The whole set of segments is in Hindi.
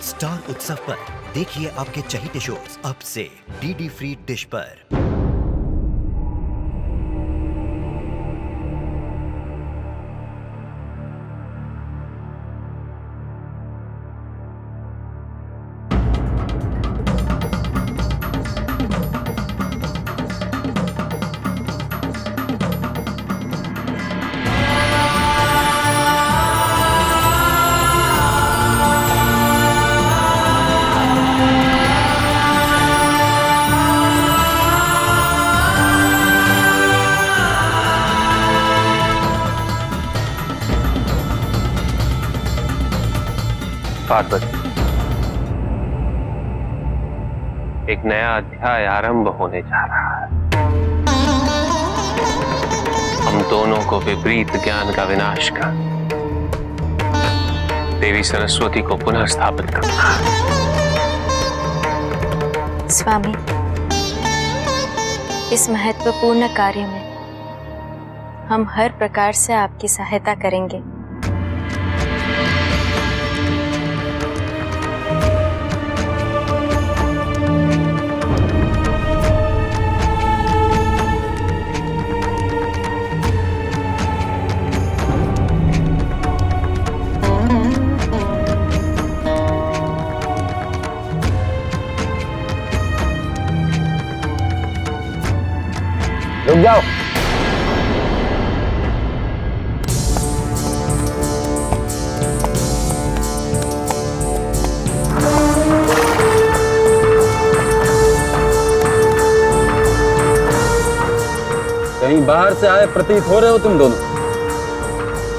स्टार उत्सव पर देखिए आपके चहेते शोज अब से डीडी फ्री डिश पर। पार्वती, एक नया अध्याय आरंभ होने जा रहा है। हम दोनों को विपरीत ज्ञान का विनाश कर देवी सरस्वती को पुनः स्थापित करना है। स्वामी, इस महत्वपूर्ण कार्य में हम हर प्रकार से आपकी सहायता करेंगे। रुक जाओ। कहीं बाहर से आए प्रतीत हो रहे हो तुम दोनों।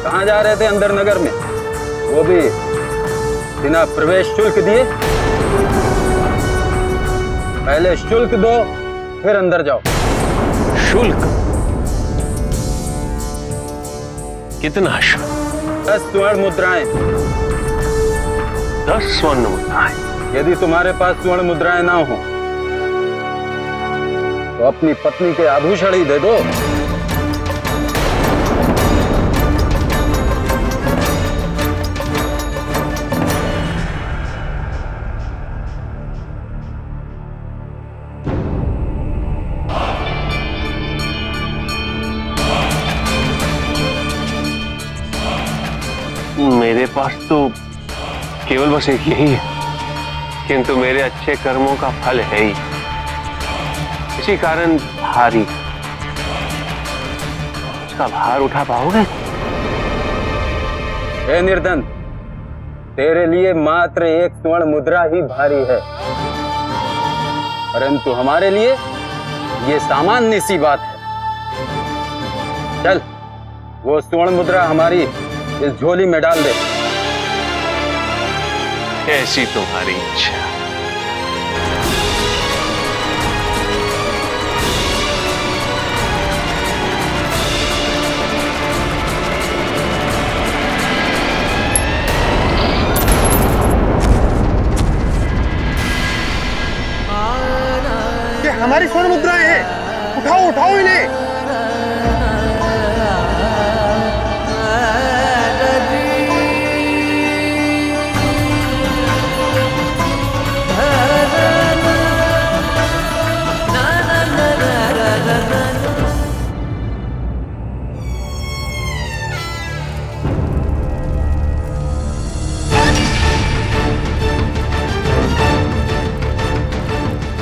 कहां जा रहे थे अंदर नगर में, वो भी बिना प्रवेश शुल्क दिए? पहले शुल्क दो फिर अंदर जाओ। शुल्क? कितना शुल्क? 10 स्वर्ण मुद्राएं। 10 स्वर्ण मुद्राएं? यदि तुम्हारे पास स्वर्ण मुद्राएं ना हो तो अपनी पत्नी के आभूषण ही दे दो। मेरे पास तो केवल बस एक यही है, किंतु मेरे अच्छे कर्मों का फल है ही, इसी कारण भारी। उसका भार उठा पाओगे? हे निर्धन, तेरे लिए मात्र 1 स्वर्ण मुद्रा ही भारी है, परंतु हमारे लिए ये सामान्य सी बात है। चल, वो स्वर्ण मुद्रा हमारी इस झोली में डाल दे। ऐसी तुम्हारी इच्छा। ये हमारी स्वर्ण मुद्राएं हैं, उठाओ उठाओ इन्हें।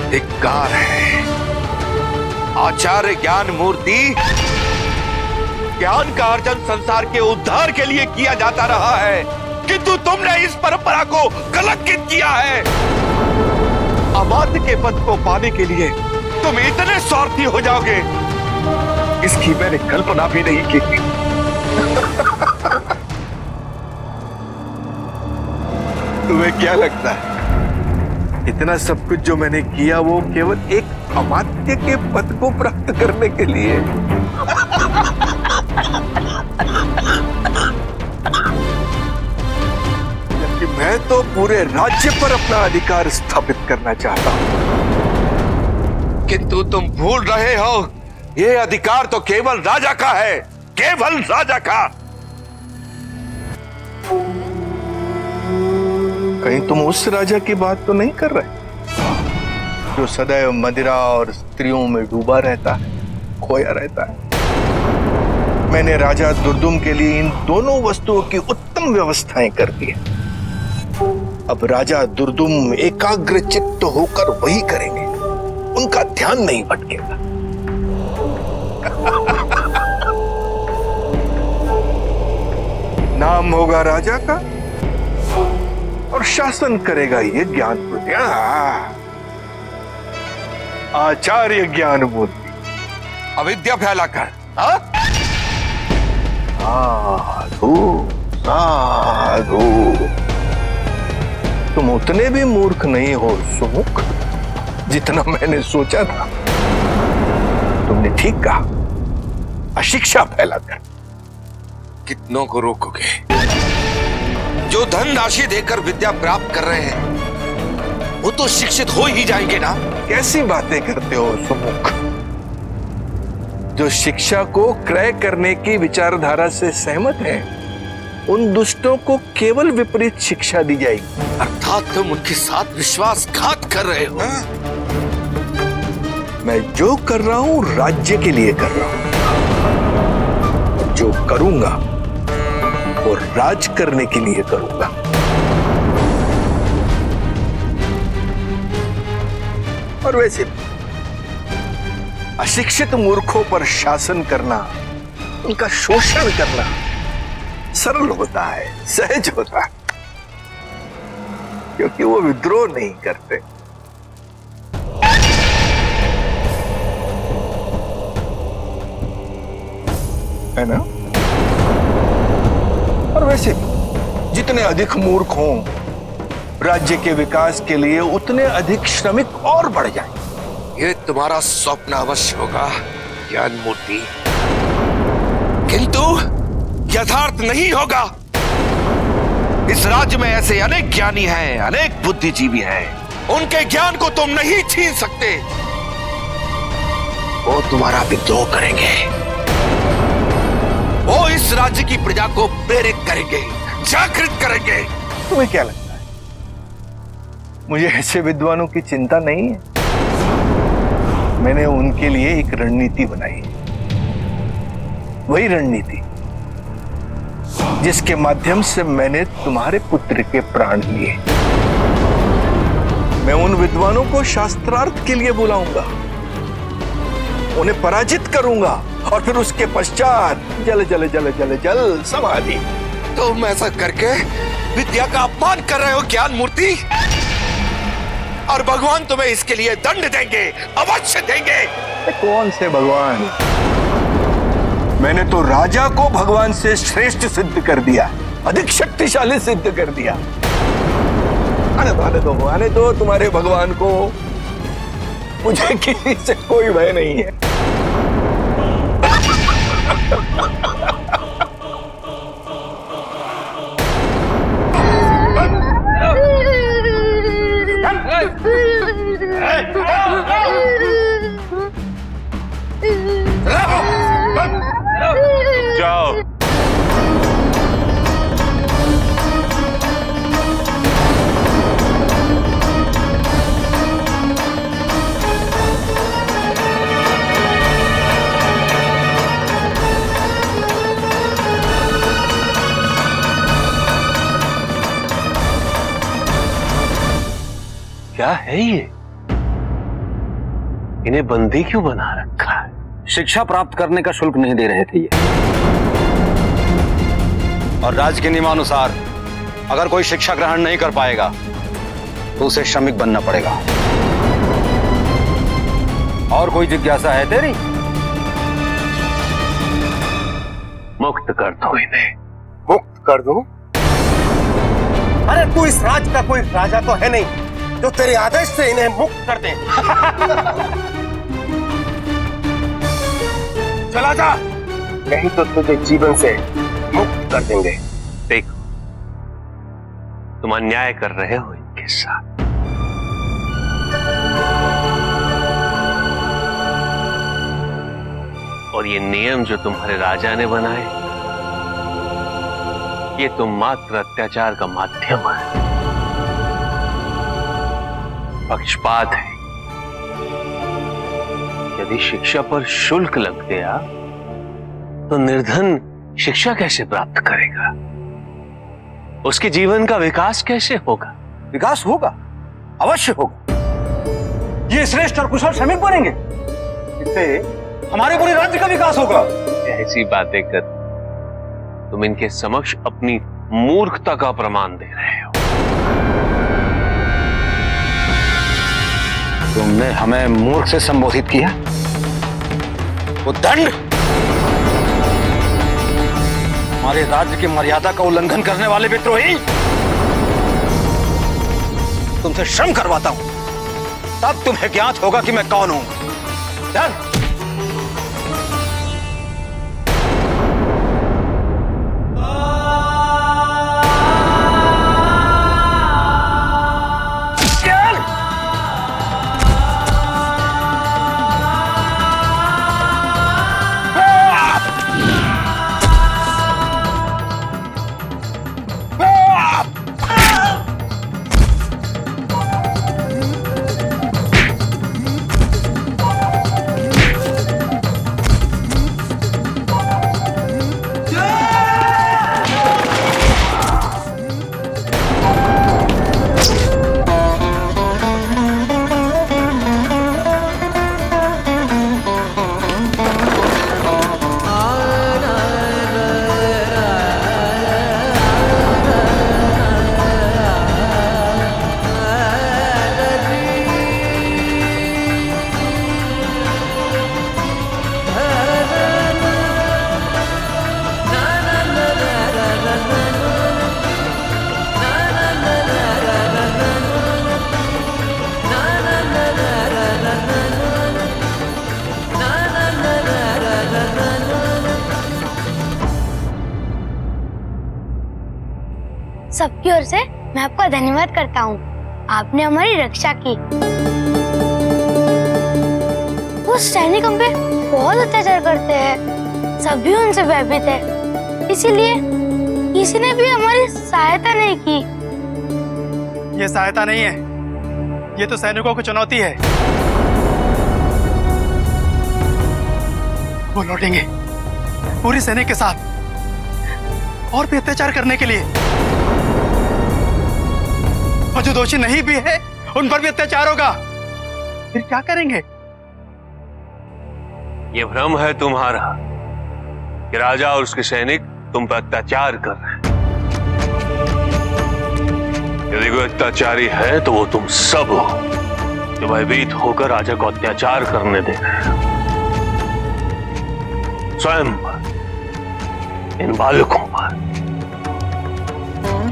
धिक्कार है आचार्य ज्ञान मूर्ति। ज्ञान का अर्जन संसार के उद्धार के लिए किया जाता रहा है, किंतु तुमने इस परंपरा को कलंकित किया है। अमात्य के पद को पाने के लिए तुम इतने स्वार्थी हो जाओगे, इसकी मैंने कल्पना भी नहीं की थी। तुम्हें क्या लगता है इतना सब कुछ जो मैंने किया वो केवल एक अमात्य के पद को प्राप्त करने के लिए? जबकि मैं तो पूरे राज्य पर अपना अधिकार स्थापित करना चाहता हूं, किंतु तुम भूल रहे हो ये अधिकार तो केवल राजा का है, केवल राजा का। कहीं तुम उस राजा की बात तो नहीं कर रहे जो सदैव मदिरा और स्त्रियों में डूबा रहता है, खोया रहता है? मैंने राजा दुर्दुम के लिए इन दोनों वस्तुओं की उत्तम व्यवस्थाएं कर दी है। अब राजा दुर्दुम एकाग्र चित्त होकर वही करेंगे, उनका ध्यान नहीं भटकेगा। नाम होगा राजा का और शासन करेगा ये ज्ञानमूर्ति, आचार्य ज्ञानमूर्ति। अविद्या फैलाकर। साधु साधु, तुम उतने भी मूर्ख नहीं हो सुमुख जितना मैंने सोचा था। तुमने ठीक कहा, अशिक्षा फैलाकर। कितनों को रोकोगे? जो धन राशि देकर विद्या प्राप्त कर रहे हैं वो तो शिक्षित हो ही जाएंगे ना। कैसी बातें करते हो सुमुख? जो शिक्षा को क्रय करने की विचारधारा से सहमत हैं, उन दुष्टों को केवल विपरीत शिक्षा दी जाएगी। अर्थात तुम उनके साथ विश्वासघात कर रहे हो। मैं जो कर रहा हूं राज्य के लिए कर रहा हूं, जो करूंगा वो राज करने के लिए करूंगा। और वैसे अशिक्षित मूर्खों पर शासन करना, उनका शोषण करना सरल होता है, सहज होता है, क्योंकि वो विद्रोह नहीं करते। है ना? और वैसे जितने अधिक मूर्ख हों, राज्य के विकास के लिए उतने अधिक श्रमिक और बढ़ जाएं। ये तुम्हारा स्वप्न अवश्य होगा ज्ञानमूर्ति, किंतु यथार्थ नहीं होगा। इस राज्य में ऐसे अनेक ज्ञानी हैं, अनेक बुद्धिजीवी हैं, उनके ज्ञान को तुम नहीं छीन सकते। वो तुम्हारा विद्रोह करेंगे, वो इस राज्य की प्रजा को प्रेरित करेंगे, जागृत करेंगे। तुम्हें क्या लगता है मुझे ऐसे विद्वानों की चिंता नहीं है? मैंने उनके लिए एक रणनीति बनाई, वही रणनीति जिसके माध्यम से मैंने तुम्हारे पुत्र के प्राण लिए। मैं उन विद्वानों को शास्त्रार्थ के लिए बुलाऊंगा, उन्हें पराजित करूंगा और फिर उसके पश्चात जल जल जल जल जल समाधि। तुम ऐसा करके विद्या का अपमान कर रहे हो ज्ञानमूर्ति, और भगवान तुम्हें इसके लिए दंड देंगे, अवश्य देंगे। कौन से भगवान? मैंने तो राजा को भगवान से श्रेष्ठ सिद्ध कर दिया, अधिक शक्तिशाली सिद्ध कर दिया। आने दो तुम्हारे भगवान को, मुझे किसी से कोई भय नहीं है। जाओ। क्या है ये? इन्हें बंदी क्यों बना रखा है? शिक्षा प्राप्त करने का शुल्क नहीं दे रहे थे ये, और राज के नियमानुसार अगर कोई शिक्षा ग्रहण नहीं कर पाएगा तो उसे श्रमिक बनना पड़ेगा। और कोई जिज्ञासा है तेरी? मुक्त कर दो इन्हें। मुक्त कर दूं? अरे तू इस राज का कोई राजा तो है नहीं जो तेरे आदेश से इन्हें मुक्त कर दे। चला जा, नहीं तो तुझे जीवन से मुक्त कर देंगे। देखो, तुम अन्याय कर रहे हो इनके साथ। और ये नियम जो तुम्हारे राजा ने बनाए, ये तो मात्र अत्याचार का माध्यम है। पक्षपात है। यदि शिक्षा पर शुल्क लग गया तो निर्धन शिक्षा कैसे प्राप्त करेगा? उसके जीवन का विकास कैसे होगा? विकास होगा, अवश्य होगा। ये श्रेष्ठ और कुशल श्रमिक बनेंगे, इससे हमारे पूरे राज्य का विकास होगा। ऐसी बातें कर तुम इनके समक्ष अपनी मूर्खता का प्रमाण दे रहे हो। तुमने हमें मूर्ख से संबोधित किया? वो दंड हमारे राज्य की मर्यादा का उल्लंघन करने वाले विद्रोही। तुमसे श्रम करवाता हूं, तब तुम्हें ज्ञात होगा कि मैं कौन हूं। चल। सबकी ओर से मैं आपका धन्यवाद करता हूँ। आपने हमारी रक्षा की। वो सैनिक हम पे बहुत अत्याचार करते हैं, सभी उनसे भयभीत है, इसीलिए किसी ने भी हमारी सहायता नहीं की। ये सहायता नहीं है, ये तो सैनिकों की चुनौती है। वो लौटेंगे पूरी सैनिक के साथ और भी अत्याचार करने के लिए, और जो दोषी नहीं भी है उन पर भी अत्याचार होगा। फिर क्या करेंगे? ये भ्रम है तुम्हारा कि राजा और उसके सैनिक तुम पर अत्याचार कर रहे हैं। यदि कोई अत्याचारी है तो वो तुम सब हो, जो भयभीत होकर राजा को अत्याचार करने दे रहे हैं। स्वयं पर, इन बालकों पर,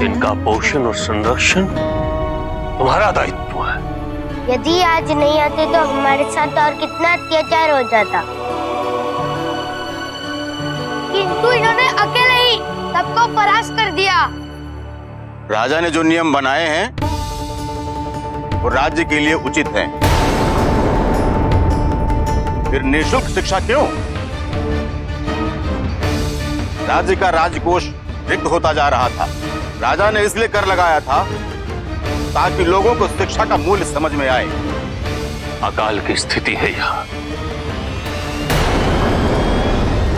इनका पोषण और संरक्षण तुम्हारा दायित्व है। यदि आज नहीं आते तो हमारे साथ और कितना अत्याचार हो जाता, किंतु इन्होंने अकेले ही सबको परास्त कर दिया। राजा ने जो नियम बनाए हैं वो राज्य के लिए उचित हैं। फिर निःशुल्क शिक्षा क्यों? राज्य का राजकोष रिक्त होता जा रहा था। राजा ने इसलिए कर लगाया था ताकि लोगों को शिक्षा का मूल्य समझ में आए। अकाल की स्थिति है यहाँ।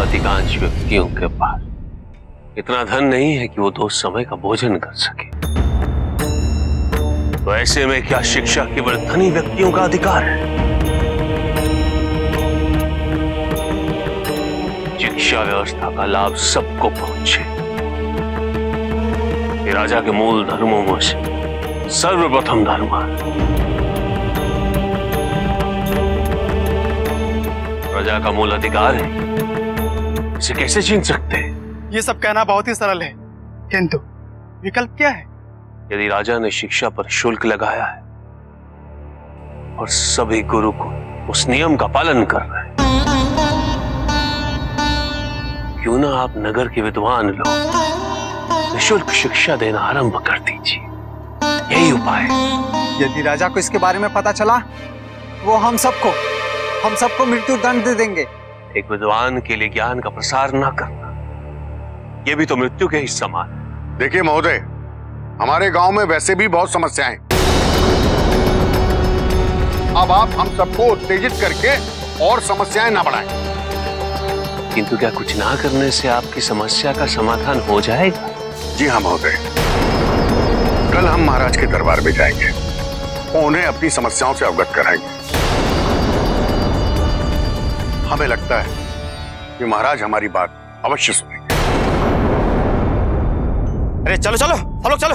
अधिकांश व्यक्तियों के पास इतना धन नहीं है कि वो 2 समय का भोजन कर सके। तो ऐसे में क्या शिक्षा केवल धनी व्यक्तियों का अधिकार है? शिक्षा व्यवस्था का लाभ सबको पहुंचे, ये राजा के मूल धर्मों में से सर्वप्रथम धर्म है। प्रजा का मूल अधिकार है, इसे कैसे छीन सकते हैं? ये सब कहना बहुत ही सरल है, किंतु विकल्प क्या है? यदि राजा ने शिक्षा पर शुल्क लगाया है और सभी गुरु को उस नियम का पालन कर रहे हैं, क्यों ना आप नगर के विद्वान लोग निःशुल्क शिक्षा देना आरंभ कर दीजिए। यही उपाय है। यदि राजा को इसके बारे में पता चला, वो हम सबको मृत्यु दंड दे देंगे। एक विद्वान के लिए ज्ञान का प्रसार ना करना, ये भी तो मृत्यु के ही समान है। देखिए महोदय, हमारे गांव में वैसे भी बहुत समस्याएं हैं। अब आप हम सबको उत्तेजित करके और समस्याएं ना बढ़ाएं। किंतु क्या कुछ ना करने से आपकी समस्या का समाधान हो जाएगा? जी हाँ महोदय, कल हम महाराज के दरबार में जाएंगे, उन्हें अपनी समस्याओं से अवगत कराएंगे। हमें लगता है कि महाराज हमारी बात अवश्य सुनेंगे। अरे चलो चलो हम लोग चलो।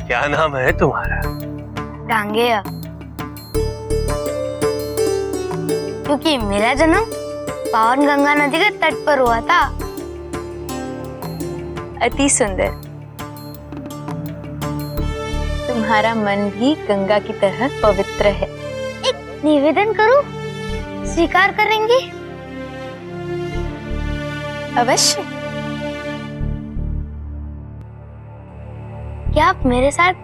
क्या नाम है तुम्हारा? गांगेय, क्योंकि मेरा जन्म पावन गंगा नदी के तट पर हुआ था। अति सुंदर। तुम्हारा मन भी गंगा की तरह पवित्र है। एक निवेदन करूं? स्वीकार करेंगे? अवश्य। क्या आप मेरे साथ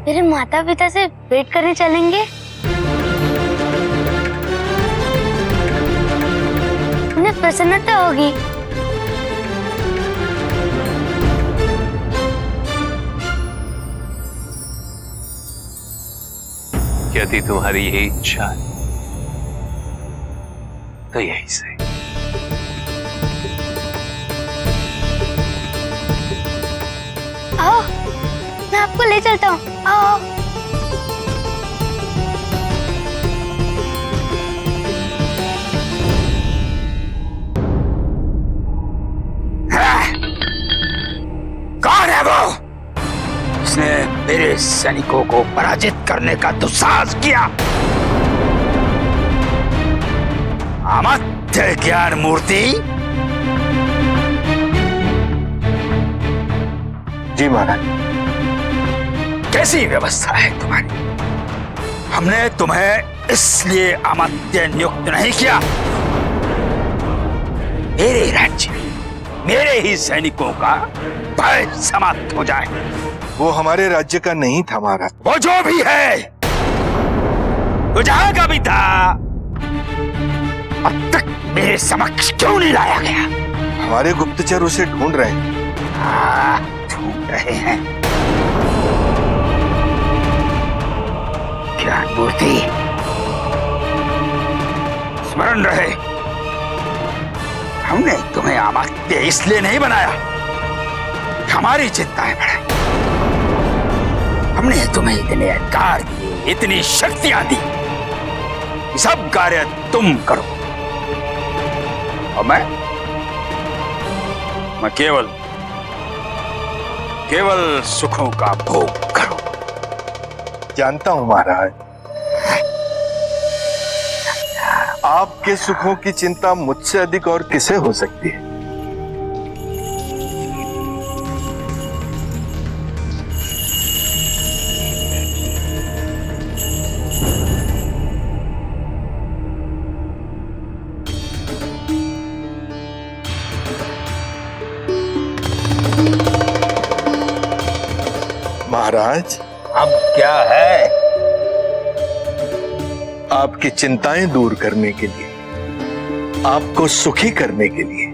मेरे माता पिता से भेंट करने चलेंगे? उन्हें प्रसन्नता होगी। यदि तुम्हारी यही इच्छा है तो यही सही। आओ, मैं आपको ले चलता हूँ। आओ। कौन है वो? उसने मेरे सैनिकों को पराजित करने का दुस्साहस किया। अमर्त्य ज्ञान मूर्ति। जी महाराज। कैसी व्यवस्था है तुम्हारी? हमने तुम्हें इसलिए अमर्त्य नियुक्त नहीं किया। मेरे राज्य, मेरे ही सैनिकों का भय समाप्त हो जाए। वो हमारे राज्य का नहीं था महाराज। वो जो भी है, वो जहां का भी था, अब तक मेरे समक्ष क्यों नहीं लाया गया? हमारे गुप्तचर उसे ढूंढ रहे हैं। ढूंढ रहे हैं? ज्ञान मूर्ति, स्मरण रहे, हमने तुम्हें अमर्त्य इसलिए नहीं बनाया, हमारी चिंताएं बढ़ाई। हमने तुम्हें इतने अधिकार दिए, इतनी शक्तियां दी, सब कार्य तुम करो और मैं केवल सुखों का भोग करो। जानता हूं महाराज, आपके सुखों की चिंता मुझसे अधिक और किसे हो सकती है। महाराज, अब क्या है? आपकी चिंताएं दूर करने के लिए, आपको सुखी करने के लिए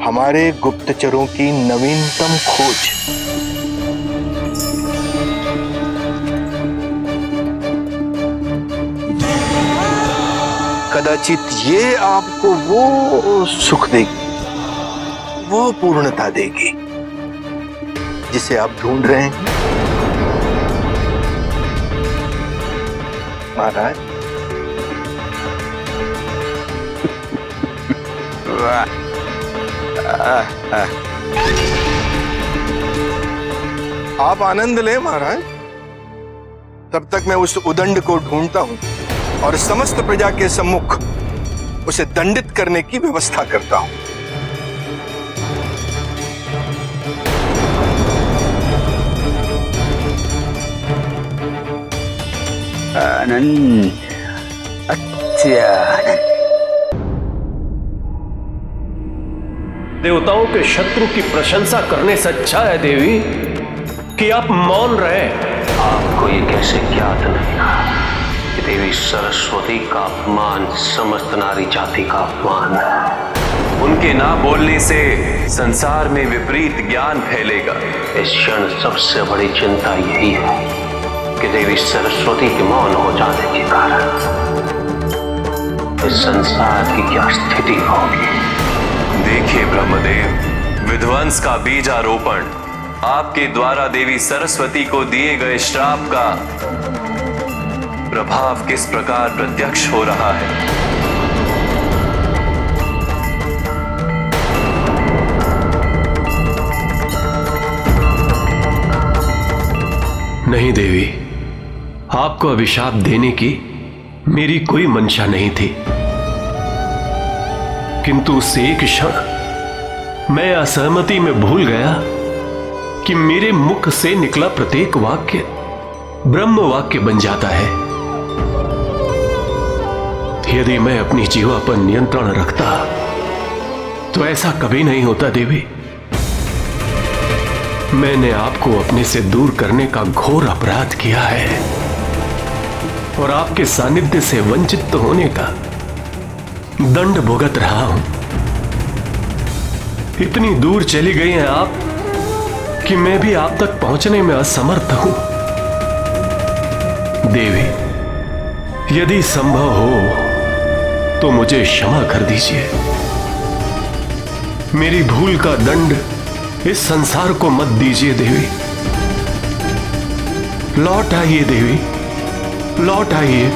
हमारे गुप्तचरों की नवीनतम खोज। कदाचित ये आपको वो सुख देगी, वो पूर्णता देगी जिसे आप ढूंढ रहे हैं। महाराज, आप आनंद लें महाराज, तब तक मैं उस उदंड को ढूंढता हूं और समस्त प्रजा के सम्मुख उसे दंडित करने की व्यवस्था करता हूं। आनंद, अत्यानंद। देवताओं के शत्रु की प्रशंसा करने से अच्छा है देवी कि आप मौन रहे। आपको ये कैसे ज्ञात नहीं कि देवी सरस्वती का अपमान समस्त नारी जाति का अपमान है। उनके ना बोलने से संसार में विपरीत ज्ञान फैलेगा। इस क्षण सबसे बड़ी चिंता यही है कि देवी सरस्वती के मौन हो जाने के कारण इस संसार की क्या स्थिति होगी। देखिए ब्रह्मदेव, विध्वंस का बीजारोपण आपके द्वारा देवी सरस्वती को दिए गए श्राप का प्रभाव किस प्रकार प्रत्यक्ष हो रहा है। नहीं देवी, आपको अभिशाप देने की मेरी कोई मंशा नहीं थी, किंतु उस एक क्षण मैं असहमति में भूल गया कि मेरे मुख से निकला प्रत्येक वाक्य ब्रह्म वाक्य बन जाता है। यदि मैं अपनी जीवा पर नियंत्रण रखता तो ऐसा कभी नहीं होता देवी। मैंने आपको अपने से दूर करने का घोर अपराध किया है और आपके सानिध्य से वंचित होने का दंड भुगत रहा हूं। इतनी दूर चली गई हैं आप कि मैं भी आप तक पहुंचने में असमर्थ हूं। देवी, यदि संभव हो तो मुझे क्षमा कर दीजिए। मेरी भूल का दंड इस संसार को मत दीजिए देवी। लौट आइए देवी, लौट आइए।